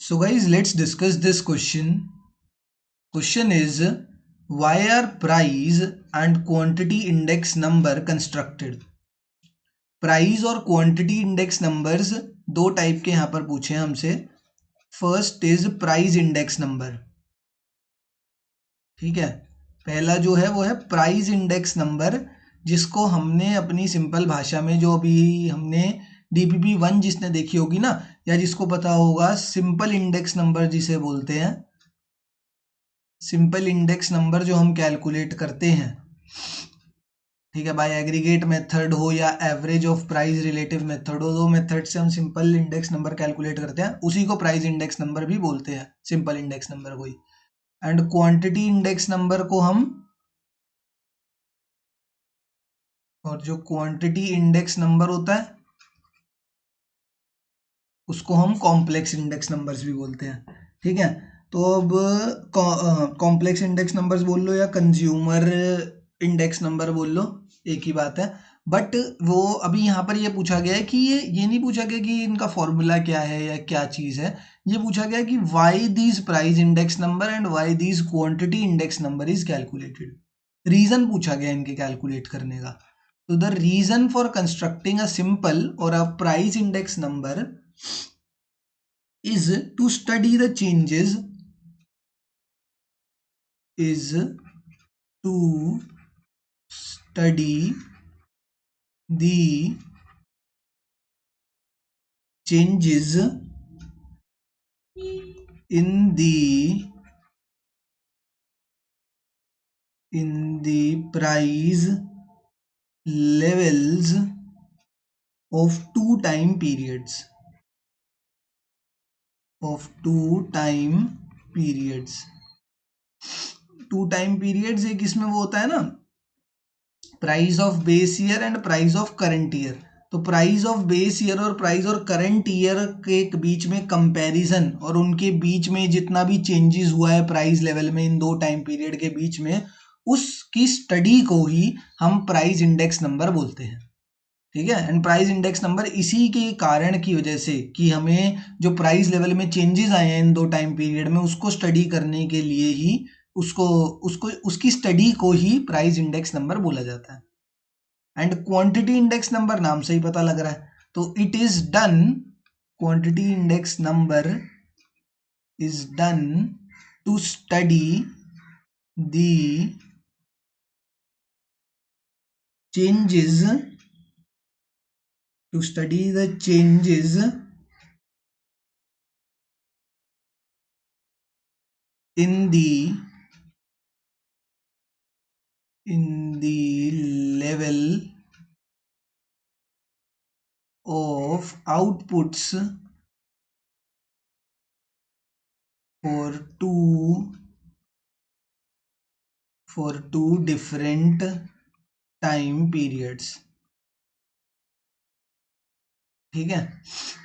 So guys, let's discuss this question. Question is, why are price and quantity index number constructed? Price और quantity index numbers दो type के यहाँ पर पूछे हैं हमसे. First is price index number. ठीक है, पहला जो है वो है प्राइस इंडेक्स नंबर, जिसको हमने अपनी सिंपल भाषा में जो अभी हमने DPP 1 जिसने देखी होगी ना, या जिसको पता होगा सिंपल इंडेक्स नंबर जिसे बोलते हैं. सिंपल इंडेक्स नंबर जो हम कैलकुलेट करते हैं, ठीक है, बाय एग्रीगेट मेथड हो या average of price relative method हो, दो मेथड से हम सिंपल इंडेक्स नंबर कैलकुलेट करते हैं, उसी को प्राइस इंडेक्स नंबर भी बोलते हैं, सिंपल इंडेक्स नंबर को ही. एंड क्वांटिटी इंडेक्स नंबर को हम, और जो क्वांटिटी इंडेक्स नंबर होता है उसको हम कॉम्प्लेक्स इंडेक्स नंबर्स भी बोलते हैं. ठीक है, तो अब कॉम्प्लेक्स इंडेक्स नंबर्स बोल लो या कंज्यूमर इंडेक्स नंबर बोल लो, एक ही बात है. बट वो अभी यहाँ पर ये पूछा गया है कि ये नहीं पूछा गया कि इनका फॉर्मूला क्या है या क्या चीज़ है. ये पूछा गया कि why these price index number and why these quantity index number is calculated. Reason पूछा गया इनके कैलकुलेट करने का. तो the reason for constructing a simple और a price index number is to study the changes, is to study the changes in the price levels of two time periods, of two time periods. Two time periods एक इसमें वो होता है ना, price of base year and price of current year. तो price of base year और price और current year के बीच में कंपैरिजन और उनके बीच में जितना भी चेंजेस हुआ है प्राइस लेवल में इन दो टाइम पीरियड के बीच में, उसकी स्टडी को ही हम प्राइस इंडेक्स नंबर बोलते हैं. ठीक है, एंड प्राइस इंडेक्स नंबर इसी के कारण की वजह से कि हमें जो प्राइस लेवल में चेंजेस आए हैं इन दो टाइम पीरियड में उसको स्टडी करने के लिए ही उसकी स्टडी को ही प्राइस इंडेक्स नंबर बोला जाता है. एंड क्वांटिटी इंडेक्स नंबर नाम से ही पता लग रहा है, तो it is done, quantity index number is done to study the changes, to study the changes in the level of outputs for two different time periods. ठीक है,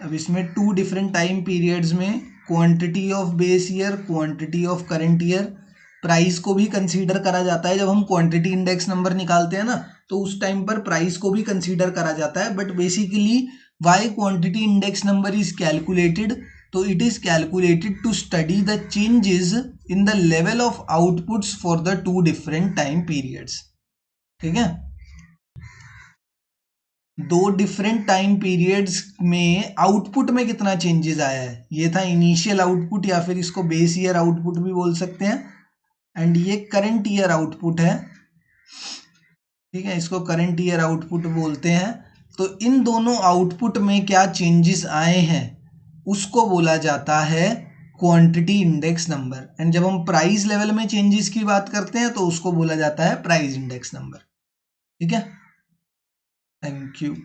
अब इसमें टू डिफरेंट टाइम पीरियड्स में quantity of base year, quantity of current year, price को भी consider करा जाता है. जब हम क्वांटिटी इंडेक्स नंबर निकालते हैं ना, तो उस टाइम पर प्राइस को भी कंसीडर करा जाता है. But basically why quantity index number is calculated, तो it is calculated to study the changes in the level of outputs for the two different time periods. ठीक है, दो डिफरेंट टाइम पीरियड्स में आउटपुट में कितना चेंजेस आया है. ये था इनिशियल आउटपुट या फिर इसको बेस ईयर आउटपुट भी बोल सकते हैं, एंड ये करंट ईयर आउटपुट है. ठीक है, इसको करंट ईयर आउटपुट बोलते हैं. तो इन दोनों आउटपुट में क्या चेंजेस आए हैं उसको बोला जाता है क्वांटिटी इंडेक्स नंबर. एंड जब हम प्राइस लेवल में चेंजेस की बात करते हैं तो उसको बोला जाता है प्राइस इंडेक्स नंबर. ठीक है, थैंक यू.